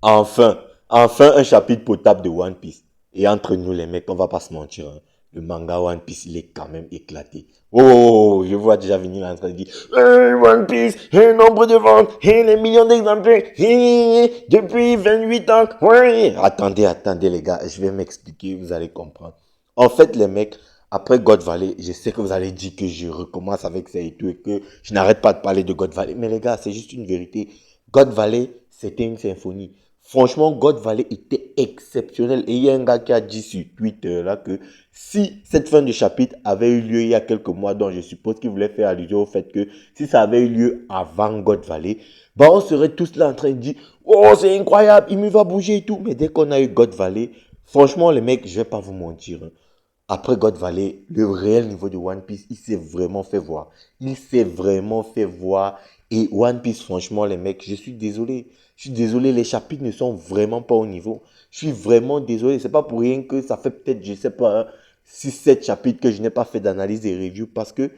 Enfin, enfin un chapitre potable de One Piece. Et entre nous les mecs, on va pas se mentir, hein, le manga One Piece, il est quand même éclaté. Oh, oh, oh, je vois déjà venir là en train de dire, hey, One Piece, hey, nombre de ventes, hey, les millions d'exemplaires, hey, depuis 28 ans, ouais. Attendez, attendez les gars, je vais m'expliquer, vous allez comprendre. En fait, les mecs, après God Valley, je sais que vous allez dire que je recommence avec ça et tout, et que je n'arrête pas de parler de God Valley. Mais les gars, c'est juste une vérité. God Valley, c'était une symphonie. Franchement, God Valley était exceptionnel. Et il y a un gars qui a dit sur Twitter là que si cette fin de chapitre avait eu lieu il y a quelques mois, donc je suppose qu'il voulait faire allusion au fait que si ça avait eu lieu avant God Valley, bah on serait tous là en train de dire oh c'est incroyable, il me va bouger et tout. Mais dès qu'on a eu God Valley, franchement les mecs, je vais pas vous mentir, hein, après God Valley, le réel niveau de One Piece, il s'est vraiment fait voir. Il s'est vraiment fait voir. Et One Piece, franchement, les mecs, je suis désolé. Je suis désolé, les chapitres ne sont vraiment pas au niveau. Je suis vraiment désolé. C'est pas pour rien que ça fait peut-être, je sais pas, 6-7 chapitres que je n'ai pas fait d'analyse et review parce que,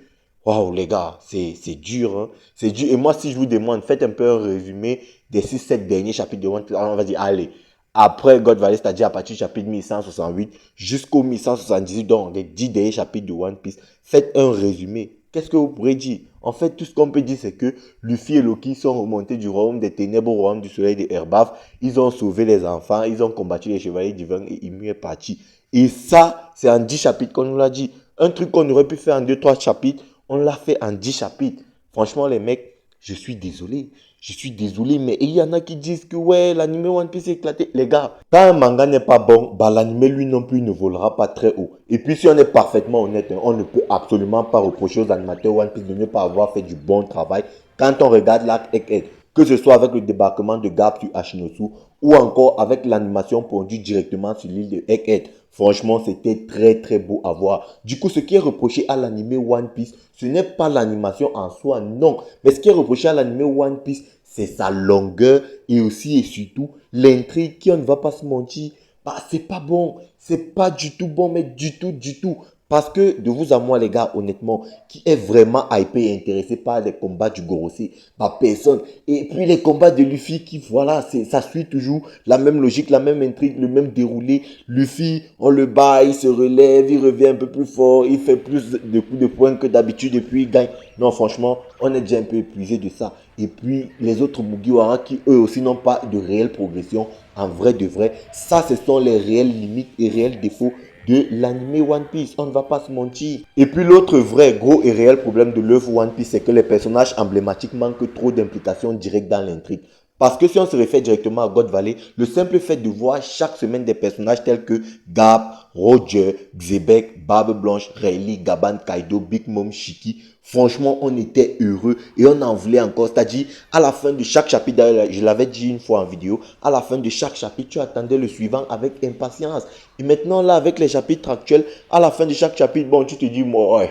waouh, les gars, c'est dur, hein. C'est dur. Et moi, si je vous demande, faites un peu un résumé des 6-7 derniers chapitres de One Piece. Alors, on va dire, allez, après God Valley, c'est-à-dire à partir du chapitre 1168 jusqu'au 1178, donc les 10 derniers chapitres de One Piece, faites un résumé. Qu'est-ce que vous pourrez dire? En fait, tout ce qu'on peut dire, c'est que Luffy et Loki sont remontés du royaume des ténèbres au royaume du soleil de Erbaf. Ils ont sauvé les enfants, ils ont combattu les chevaliers divins et Ymue est parti. Et ça, c'est en 10 chapitres qu'on nous l'a dit. Un truc qu'on aurait pu faire en 2-3 chapitres, on l'a fait en 10 chapitres. Franchement, les mecs, je suis désolé. Je suis désolé, mais il y en a qui disent que ouais, l'anime One Piece est éclaté. Les gars, quand un manga n'est pas bon, bah l'anime lui non plus ne volera pas très haut. Et puis si on est parfaitement honnête, hein, on ne peut absolument pas reprocher aux animateurs One Piece de ne pas avoir fait du bon travail quand on regarde l'arc Egghead. Que ce soit avec le débarquement de Garp sur Hashinosu ou encore avec l'animation produite directement sur l'île de Egghead. Franchement, c'était très très beau à voir. Du coup, ce qui est reproché à l'anime One Piece, ce n'est pas l'animation en soi, non. Mais ce qui est reproché à l'anime One Piece, c'est sa longueur et aussi et surtout l'intrigue qui, on ne va pas se mentir, bah, c'est pas bon. C'est pas du tout bon, mais du tout, du tout. Parce que de vous à moi, les gars, honnêtement, qui est vraiment hypé et intéressé par les combats du Gorosei, bah personne. Et puis les combats de Luffy qui, voilà, ça suit toujours la même logique, la même intrigue, le même déroulé. Luffy, on le bat, il se relève, il revient un peu plus fort, il fait plus de coups de poing que d'habitude et puis il gagne. Non, franchement, on est déjà un peu épuisé de ça. Et puis les autres Mugiwara qui eux aussi n'ont pas de réelle progression, en vrai de vrai, ça ce sont les réelles limites et réels défauts de l'anime One Piece, on ne va pas se mentir. Et puis l'autre vrai gros et réel problème de l'œuvre One Piece, c'est que les personnages emblématiques manquent trop d'implication directe dans l'intrigue. Parce que si on se réfère directement à God Valley, le simple fait de voir chaque semaine des personnages tels que Garp, Roger, Xebec, Barbe Blanche, Rayleigh, Gaban, Kaido, Big Mom, Shiki, franchement, on était heureux et on en voulait encore. C'est-à-dire, à la fin de chaque chapitre, je l'avais dit une fois en vidéo, à la fin de chaque chapitre, tu attendais le suivant avec impatience. Et maintenant, là, avec les chapitres actuels, à la fin de chaque chapitre, bon, tu te dis, moi, ouais,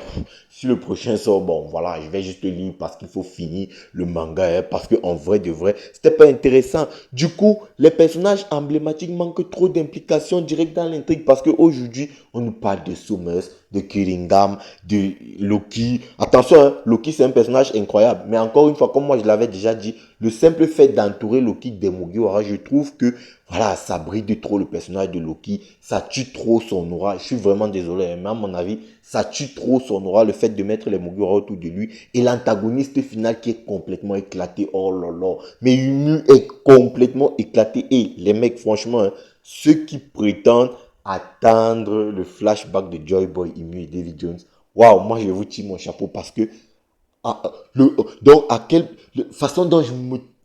si le prochain sort, bon, voilà, je vais juste lire parce qu'il faut finir le manga, hein, parce qu'en vrai de vrai, c'était pas intéressant. Du coup, les personnages emblématiques manquent trop d'implication directe dans l'intrigue parce qu'aujourd'hui, on nous parle de Summers, de Kiringam, de Loki. Attention, hein, Loki c'est un personnage incroyable. Mais encore une fois, comme moi je l'avais déjà dit, le simple fait d'entourer Loki des Mugiwara, je trouve que voilà, ça bride trop le personnage de Loki, ça tue trop son aura. Je suis vraiment désolé, hein, mais à mon avis, ça tue trop son aura, le fait de mettre les Mugiwara autour de lui. Et l'antagoniste final qui est complètement éclaté, oh là là. Mais Inu est complètement éclaté. Et les mecs, franchement, hein, ceux qui prétendent attendre le flashback de Joy Boy, Emu et David Jones, waouh, moi je vous tire mon chapeau parce que donc à quelle façon dont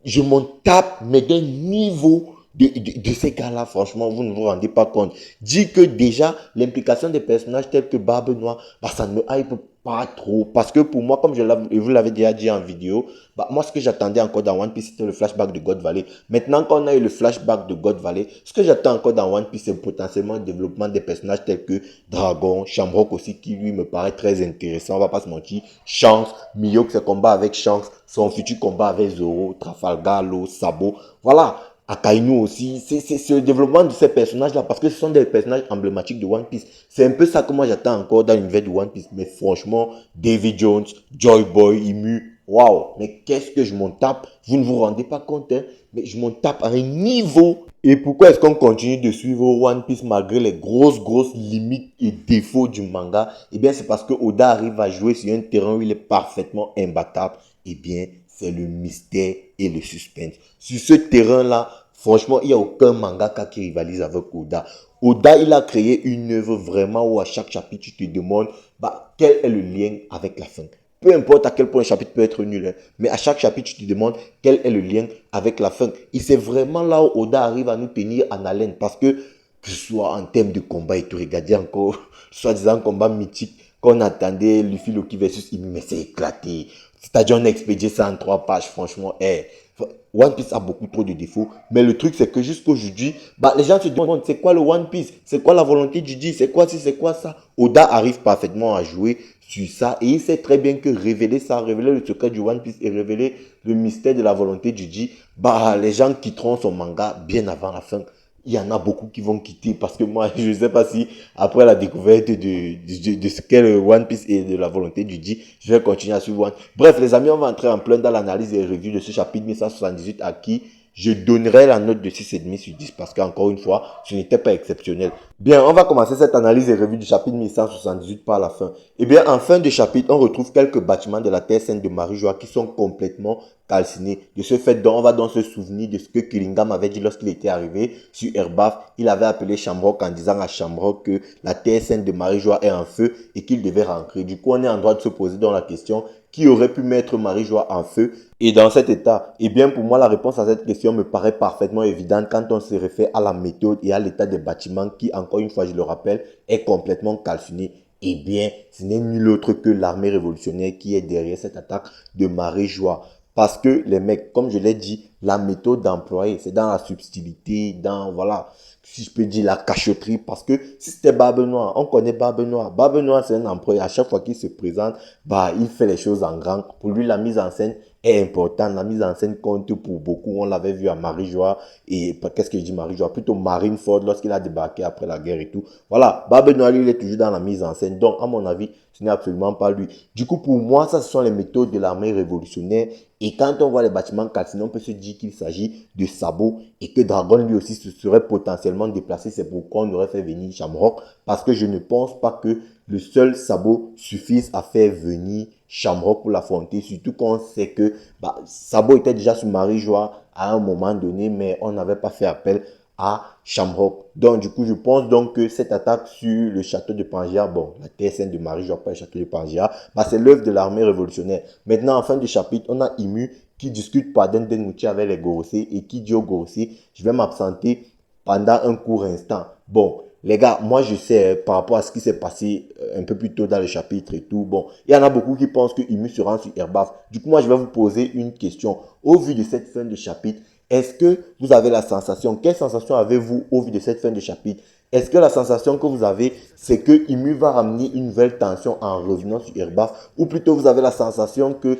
je m'en tape, mais d'un niveau de ces gars-là, franchement, vous ne vous rendez pas compte. Dit que déjà, l'implication des personnages tels que Barbe Noire, bah, ça ne me hype pas trop. Parce que pour moi, comme vous l'avez déjà dit en vidéo, bah, moi, ce que j'attendais encore dans One Piece, c'était le flashback de God Valley. Maintenant qu'on a eu le flashback de God Valley, ce que j'attends encore dans One Piece, c'est potentiellement le développement des personnages tels que Dragon, Shamrock aussi, qui lui me paraît très intéressant, on va pas se mentir. Shanks, Mihawk, ses combats avec Shanks, son futur combat avec Zoro, Trafalgar, Law, Sabo. Voilà. Akainu aussi, c'est le développement de ces personnages-là parce que ce sont des personnages emblématiques de One Piece. C'est un peu ça que moi j'attends encore dans l'univers de One Piece. Mais franchement, Davy Jones, Joy Boy, Imu, waouh, mais qu'est-ce que je m'en tape? Vous ne vous rendez pas compte, hein? Mais je m'en tape à un niveau. Et pourquoi est-ce qu'on continue de suivre One Piece malgré les grosses limites et défauts du manga? Eh bien, c'est parce que Oda arrive à jouer sur un terrain où il est parfaitement imbattable. Eh bien, c'est le mystère et le suspense. Sur ce terrain-là, franchement, il n'y a aucun mangaka qui rivalise avec Oda. Oda, il a créé une œuvre vraiment où à chaque chapitre, tu te demandes quel est le lien avec la fin. Peu importe à quel point un chapitre peut être nul, hein, mais à chaque chapitre, tu te demandes quel est le lien avec la fin. Et c'est vraiment là où Oda arrive à nous tenir en haleine parce que ce soit en termes de combat et tout, regardez encore, soi-disant combat mythique qu'on attendait, Luffy Loki versus Imi, mais c'est éclaté. C'est-à-dire, on a expédié ça en 3 pages, franchement. One Piece a beaucoup trop de défauts, mais le truc c'est que jusqu'aujourd'hui, les gens se demandent c'est quoi le One Piece, c'est quoi la volonté du J, c'est quoi ci, c'est quoi ça. Oda arrive parfaitement à jouer sur ça et il sait très bien que révéler ça, révéler le secret du One Piece et révéler le mystère de la volonté du J, les gens quitteront son manga bien avant la fin. Il y en a beaucoup qui vont quitter parce que moi, je ne sais pas si après la découverte de ce qu'est le One Piece et de la volonté du J, je vais continuer à suivre One. Bref, les amis, on va entrer en plein dans l'analyse et review de ce chapitre 1178 à qui je donnerai la note de 6,5 sur 10 parce qu'encore une fois, ce n'était pas exceptionnel. Bien, on va commencer cette analyse et revue du chapitre 1178 par la fin. Eh bien, en fin de chapitre, on retrouve quelques bâtiments de la terre sainte de Marie-Joie qui sont complètement calcinés. De ce fait, on va donc se souvenir de ce que Killingham avait dit lorsqu'il était arrivé sur Erbaf. Il avait appelé Shamrock en disant à Shamrock que la terre sainte de Marie-Joie est en feu et qu'il devait rentrer. Du coup, on est en droit de se poser dans la question qui aurait pu mettre Marie-Joie en feu et dans cet état? Eh bien, pour moi, la réponse à cette question me paraît parfaitement évidente quand on se réfère à la méthode et à l'état des bâtiments qui, encore une fois, je le rappelle, est complètement calciné. Eh bien, ce n'est nul autre que l'armée révolutionnaire qui est derrière cette attaque de Marie-Joie. Parce que les mecs, comme je l'ai dit, la méthode employée, c'est dans la subtilité, dans, voilà, si je peux dire la cachotterie. Parce que si c'était Barbe Noire, on connaît Barbe Noire. Barbe Noire, c'est un employé. À chaque fois qu'il se présente, il fait les choses en grand. Pour lui, la mise en scène est importante. La mise en scène compte pour beaucoup. On l'avait vu à Marie-Joie. Et qu'est-ce que je dis Marie-Joie? Plutôt Marineford lorsqu'il a débarqué après la guerre et tout. Voilà, Barbe Noire, lui, il est toujours dans la mise en scène. Donc, à mon avis, ce n'est absolument pas lui. Du coup, pour moi, ça, ce sont les méthodes de l'armée révolutionnaire. Et quand on voit les bâtiments calcinés, on peut se dire qu'il s'agit de sabots et que Dragon lui aussi se serait potentiellement déplacé. C'est pourquoi on aurait fait venir Shamrock. Parce que je ne pense pas que le seul sabot suffise à faire venir Shamrock pour l'affronter. Surtout qu'on sait que Sabot était déjà sur Marie-Joie à un moment donné, mais on n'avait pas fait appel à Shamrock. Donc, du coup, je pense donc que cette attaque sur le château de Pangaea, la terre sainte de Marie-Joie, pas le château de Pangaea, c'est l'œuvre de l'armée révolutionnaire. Maintenant, en fin de chapitre, on a Imu qui discute par Dendenmuchi avec les Gorosei et qui dit aux Gorosei, je vais m'absenter pendant un court instant. Bon, les gars, moi je sais par rapport à ce qui s'est passé un peu plus tôt dans le chapitre et tout, il y en a beaucoup qui pensent que Imu se rend sur Erbaf. Du coup, moi je vais vous poser une question. Au vu de cette fin de chapitre, est-ce que vous avez la sensation, quelle sensation avez-vous au vu de cette fin de chapitre? Est-ce que la sensation que vous avez, c'est que Imu va ramener une nouvelle tension en revenant sur Erbaf? Ou plutôt vous avez la sensation que,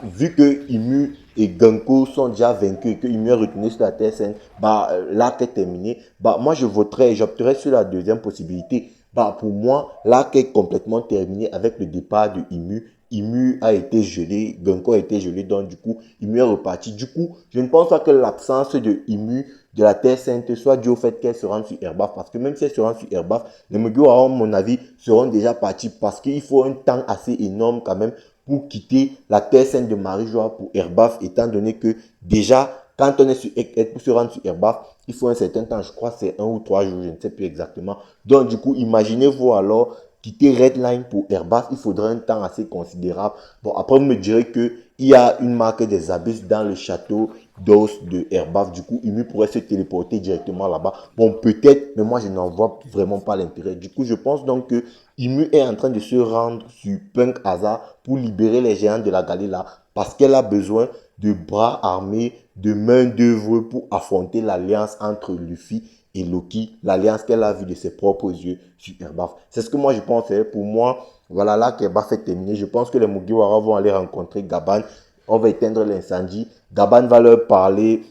vu que Imu et Genko sont déjà vaincus et que Imu est retourné sur la terre saine, l'arc est terminé. Moi je voterai, j'opterai sur la deuxième possibilité. Pour moi, l'arc est complètement terminé avec le départ de Imu. Imu a été gelé, Genko a été gelé, donc du coup, Imu est reparti. Du coup, je ne pense pas que l'absence de Imu de la Terre Sainte soit due au fait qu'elle se rende sur Erbaf. Parce que même si elle se rend sur Erbaf, les Mugiwara, à mon avis, seront déjà partis parce qu'il faut un temps assez énorme quand même pour quitter la Terre Sainte de Marie-Joie pour Erbaf, étant donné que déjà, quand on est pour se rendre sur Erbaf, il faut un certain temps, je crois que c'est 1 ou 3 jours, je ne sais plus exactement. Donc du coup, imaginez-vous alors quitter Redline pour Erbaf, il faudrait un temps assez considérable. Après, vous me direz qu'il y a une marque des abysses dans le château d'os de Erbaf. Du coup, Imu pourrait se téléporter directement là-bas. Peut-être, mais moi, je n'en vois vraiment pas l'intérêt. Du coup, je pense donc que Imu est en train de se rendre sur Punk Hazard pour libérer les géants de la Galila parce qu'elle a besoin de bras armés, de main-d'œuvre pour affronter l'alliance entre Luffy et Loki, l'alliance qu'elle a vue de ses propres yeux sur Erbaf. C'est ce que moi je pense. Pour moi, voilà, là qu'Erbaf est terminé. Je pense que les Mugiwara vont aller rencontrer Gaban. On va éteindre l'incendie. Gaban va leur parler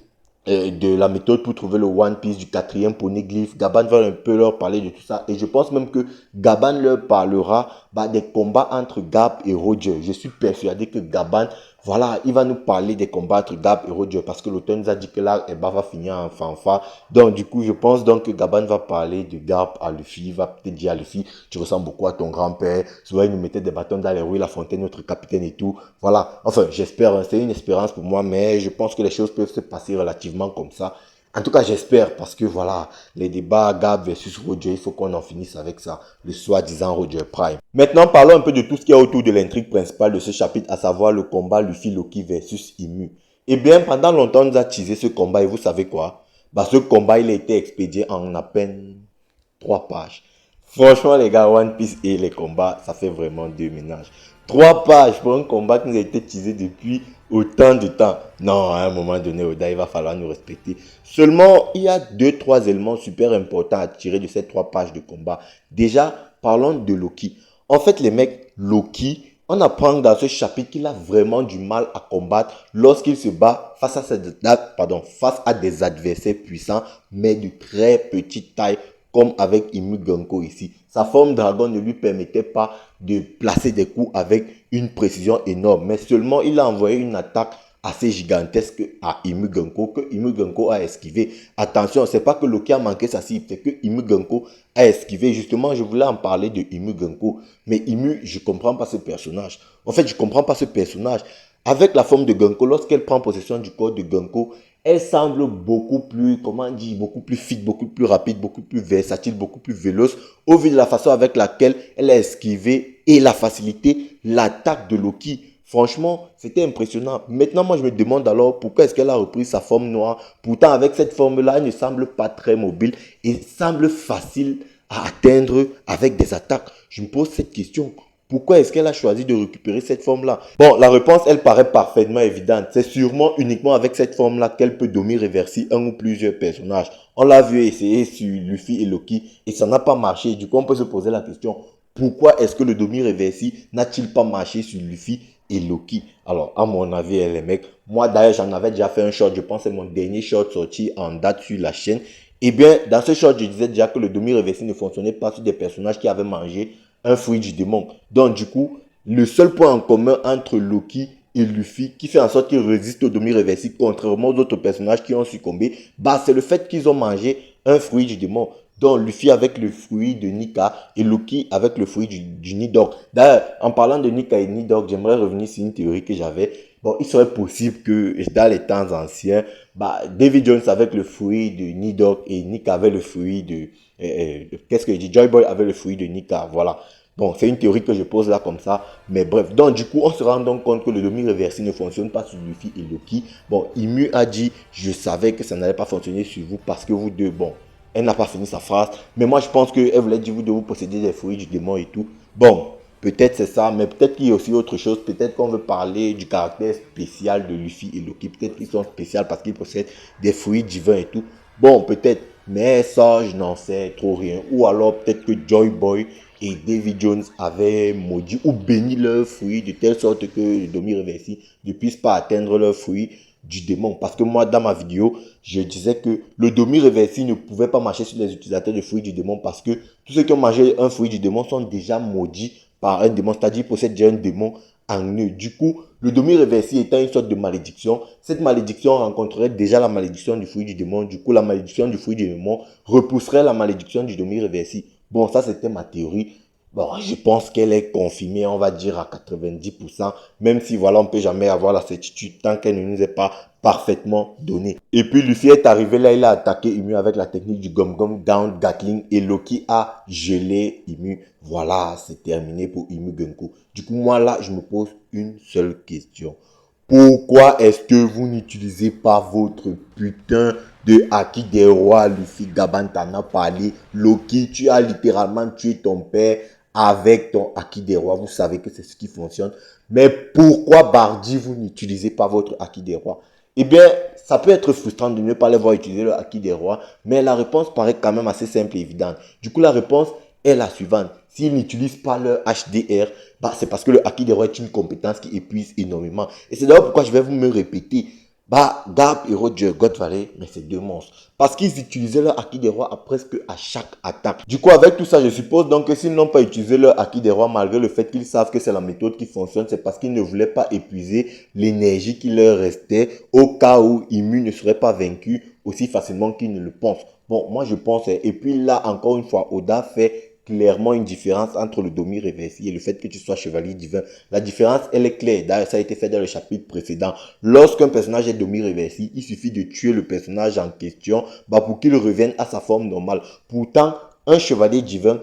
de la méthode pour trouver le One Piece, du 4e poneglyph. Gaban va un peu leur parler de tout ça. Et je pense même que Gaban leur parlera des combats entre Gap et Roger. Je suis persuadé que Gaban Voilà, il va nous parler des combattre Gab et Roger parce que l'auteur nous a dit que là, Eba va finir en fanfare. Donc, du coup, je pense donc que Gaban va parler de Gab à Luffy, il va peut-être dire à Luffy, tu ressembles beaucoup à ton grand-père. Souvent, il nous mettait des bâtons dans les roues, La Fontaine, notre capitaine et tout. Voilà, enfin, j'espère, hein, c'est une espérance pour moi, mais je pense que les choses peuvent se passer relativement comme ça. En tout cas, j'espère, parce que voilà, les débats Gab versus Roger, il faut qu'on en finisse avec ça, le soi-disant Roger Prime. Maintenant, parlons un peu de tout ce qu'il y a autour de l'intrigue principale de ce chapitre, à savoir le combat Luffy Loki versus Imu. Eh bien, pendant longtemps, on nous a teasé ce combat, et vous savez quoi? Bah, ce combat, il a été expédié en à peine 3 pages. Franchement, les gars, One Piece et les combats, ça fait vraiment deux ménages. 3 pages pour un combat qui nous a été teasé depuis autant de temps. Non, à un moment donné, Oda, il va falloir nous respecter. Seulement, il y a 2, 3 éléments super importants à tirer de ces 3 pages de combat. Déjà, parlons de Loki. En fait, les mecs, Loki, on apprend dans ce chapitre qu'il a vraiment du mal à combattre lorsqu'il se bat face à des adversaires puissants, mais de très petite taille, comme avec Imu Genko ici. Sa forme dragon ne lui permettait pas de placer des coups avec une précision énorme, mais seulement il a envoyé une attaque assez gigantesque à Imu Genko que Imu Genko a esquivé. Attention, c'est pas que Loki a manqué sa cible, c'est que Imu Genko a esquivé. Justement, je voulais en parler de Imu Genko, mais Imu, je comprends pas ce personnage. En fait, je comprends pas ce personnage. Avec la forme de Genko, lorsqu'elle prend possession du corps de Genko, elle semble beaucoup plus, comment dire, beaucoup plus fit, beaucoup plus rapide, beaucoup plus versatile, beaucoup plus véloce, au vu de la façon avec laquelle elle a esquivé et la facilité l'attaque de Loki. Franchement, c'était impressionnant. Maintenant, moi, je me demande alors pourquoi est-ce qu'elle a repris sa forme noire. Pourtant, avec cette forme-là, elle ne semble pas très mobile et semble facile à atteindre avec des attaques. Je me pose cette question. Pourquoi est-ce qu'elle a choisi de récupérer cette forme-là? Bon, la réponse, elle paraît parfaitement évidente. C'est sûrement uniquement avec cette forme-là qu'elle peut domi-réverser un ou plusieurs personnages. On l'a vu essayer sur Luffy et Loki et ça n'a pas marché. Du coup, on peut se poser la question, pourquoi est-ce que le domi-réversi n'a-t-il pas marché sur Luffy et Loki? Alors, à mon avis, les mecs, moi d'ailleurs, j'en avais déjà fait un short. Je pense que c'est mon dernier short sorti en date sur la chaîne. Eh bien, dans ce short, je disais déjà que le domi-réversi ne fonctionnait pas sur des personnages qui avaient mangé un fruit du démon. Donc, du coup, le seul point en commun entre Loki et Luffy qui fait en sorte qu'ils résistent au demi-réversible, contrairement aux autres personnages qui ont succombé, bah, c'est le fait qu'ils ont mangé un fruit du démon. Donc, Luffy avec le fruit de Nika et Loki avec le fruit du Nidork. D'ailleurs, en parlant de Nika et Nidork, j'aimerais revenir sur une théorie que j'avais. Bon, il serait possible que dans les temps anciens, bah, David Jones avec le fruit de Nidork et Nika avait le fruit de... qu'est-ce que je dis? Joy Boy avait le fruit de Nika, voilà. Bon, c'est une théorie que je pose là comme ça. Mais bref, donc du coup, on se rend donc compte que le demi-réversé ne fonctionne pas sur Luffy et Loki. Bon, Imu a dit, je savais que ça n'allait pas fonctionner sur vous parce que vous deux, bon, elle n'a pas fini sa phrase. Mais moi, je pense qu'elle voulait dire, vous deux, vous possédez des fruits du démon et tout. Bon, peut-être c'est ça, mais peut-être qu'il y a aussi autre chose. Peut-être qu'on veut parler du caractère spécial de Luffy et Loki. Peut-être qu'ils sont spéciaux parce qu'ils possèdent des fruits divins et tout. Bon, peut-être. Mais ça, je n'en sais trop rien. Ou alors, peut-être que Joy Boy et David Jones avaient maudit ou béni leurs fruits de telle sorte que le demi-réversi ne puisse pas atteindre leurs fruits du démon. Parce que moi, dans ma vidéo, je disais que le demi-réversi ne pouvait pas marcher sur les utilisateurs de fruits du démon parce que tous ceux qui ont mangé un fruit du démon sont déjà maudits par un démon, c'est-à-dire possèdent déjà un démon en eux. Du coup, le demi-réversi étant une sorte de malédiction, cette malédiction rencontrerait déjà la malédiction du fruit du démon. Du coup, la malédiction du fruit du démon repousserait la malédiction du demi-réversi. Bon, ça c'était ma théorie. Bon, je pense qu'elle est confirmée, on va dire à 90%, même si voilà, on ne peut jamais avoir la certitude tant qu'elle ne nous est pas parfaitement donnée. Et puis Luffy est arrivé là, il a attaqué Imu avec la technique du Gum Gum Down Gatling et Loki a gelé Imu. Voilà, c'est terminé pour Imu Genko. Du coup, moi là, je me pose une seule question. Pourquoi est-ce que vous n'utilisez pas votre putain de Haki des rois? Luffy, Gaban t'en a parlé. Loki, tu as littéralement tué ton père avec ton Haki des rois. Vous savez que c'est ce qui fonctionne. Mais pourquoi, Bardi, vous n'utilisez pas votre Haki des rois? Eh bien, ça peut être frustrant de ne pas les voir utiliser le Haki des rois, mais la réponse paraît quand même assez simple et évidente. Du coup, la réponse est la suivante. S'ils n'utilisent pas leur HDR, bah, c'est parce que le Haki des rois est une compétence qui épuise énormément. Et c'est d'ailleurs pourquoi je vais vous me répéter. Bah, Gap et Roger Godvalley, mais c'est deux monstres. Parce qu'ils utilisaient leur acquis des rois à presque à chaque attaque. Du coup, avec tout ça, je suppose donc que s'ils n'ont pas utilisé leur acquis des rois, malgré le fait qu'ils savent que c'est la méthode qui fonctionne, c'est parce qu'ils ne voulaient pas épuiser l'énergie qui leur restait au cas où Imu ne serait pas vaincu aussi facilement qu'ils ne le pensent. Bon, moi je pense, et puis là, encore une fois, Oda fait clairement une différence entre le Domi réversible et le fait que tu sois chevalier divin. La différence, elle est claire. D'ailleurs, ça a été fait dans le chapitre précédent. Lorsqu'un personnage est Domi réversible, il suffit de tuer le personnage en question pour qu'il revienne à sa forme normale. Pourtant, un chevalier divin,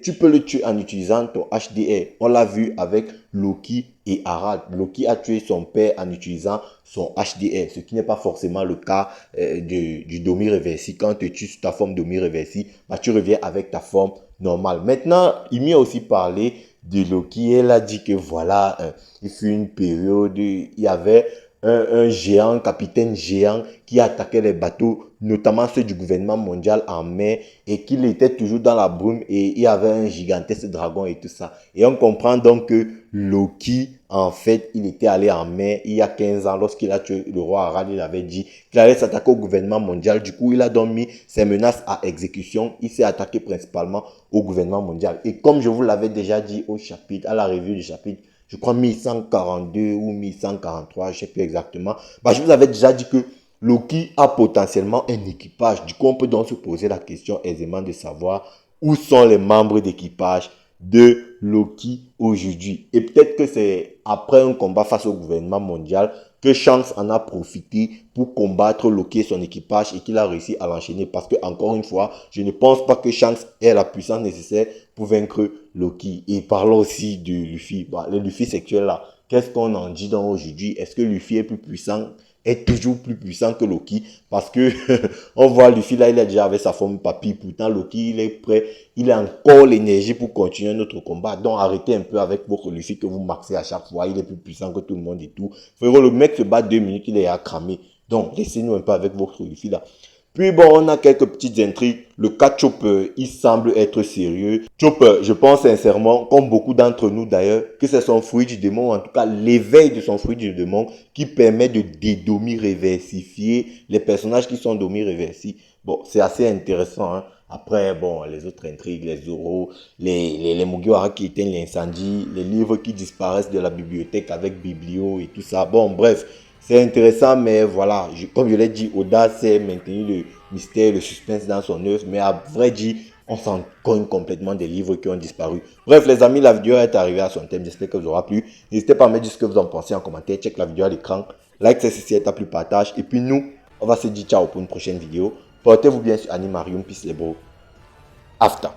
tu peux le tuer en utilisant ton HDR. On l'a vu avec Loki et Harald. Loki a tué son père en utilisant son HDR, ce qui n'est pas forcément le cas du Domi réversible. Quand tu tues ta forme Domi réversible, tu reviens avec ta forme normale. Maintenant, il m'y a aussi parlé de Loki. Elle a dit que voilà, il fut une période, il y avait un géant, capitaine géant, qui attaquait les bateaux, notamment ceux du gouvernement mondial en mer, et qu'il était toujours dans la brume, et il y avait un gigantesque dragon et tout ça. Et on comprend donc que Loki, en fait, il était allé en mer il y a 15 ans, lorsqu'il a tué le roi Harald. Il avait dit qu'il allait s'attaquer au gouvernement mondial. Du coup, il a donc mis ses menaces à exécution. Il s'est attaqué principalement au gouvernement mondial. Et comme je vous l'avais déjà dit au chapitre, à la revue du chapitre, je crois 1142 ou 1143, je ne sais plus exactement. Je vous avais déjà dit que Loki a potentiellement un équipage. Du coup, on peut donc se poser la question aisément de savoir où sont les membres d'équipage de Loki aujourd'hui. Et peut-être que c'est après un combat face au gouvernement mondial que Shanks en a profité pour combattre Loki et son équipage et qu'il a réussi à l'enchaîner. Parce que, encore une fois, je ne pense pas que Shanks ait la puissance nécessaire pour vaincre Loki. Et parlons aussi de Luffy. Le Luffy sexuel là, qu'est-ce qu'on en dit donc aujourd'hui? Est-ce que Luffy est plus puissant, est toujours plus puissant que Loki? Parce que on voit Luffy là, il est déjà avec sa forme papy. Pourtant, Loki, il est prêt, il a encore l'énergie pour continuer notre combat. Donc, arrêtez un peu avec votre Luffy que vous maxez à chaque fois. Il est plus puissant que tout le monde et tout. Frérot, le mec se bat 2 minutes, il est à cramer. Donc, laissez-nous un peu avec votre Luffy là. Puis bon, on a quelques petites intrigues. Le cas Chopper, il semble être sérieux. Chopper, je pense sincèrement, comme beaucoup d'entre nous d'ailleurs, que c'est son fruit du démon, en tout cas l'éveil de son fruit du démon, qui permet de dédomi-réversifier les personnages qui sont domi-réversibles. Bon, c'est assez intéressant, hein. Après, bon, les autres intrigues, les Zoro, les Mugiwara qui éteignent l'incendie, les livres qui disparaissent de la bibliothèque avec Biblio et tout ça. Bon, bref, c'est intéressant, mais voilà, comme je l'ai dit, Oda sait maintenir le mystère, le suspense dans son œuvre, mais à vrai dire, on s'en cogne complètement des livres qui ont disparu. Bref, les amis, la vidéo est arrivée à son thème, j'espère que vous aura plu. N'hésitez pas à me dire ce que vous en pensez en commentaire, check la vidéo à l'écran, like si c'est plus, partage, et puis nous, on va se dire ciao pour une prochaine vidéo. Portez-vous bien sur Animarium, peace les bros, after.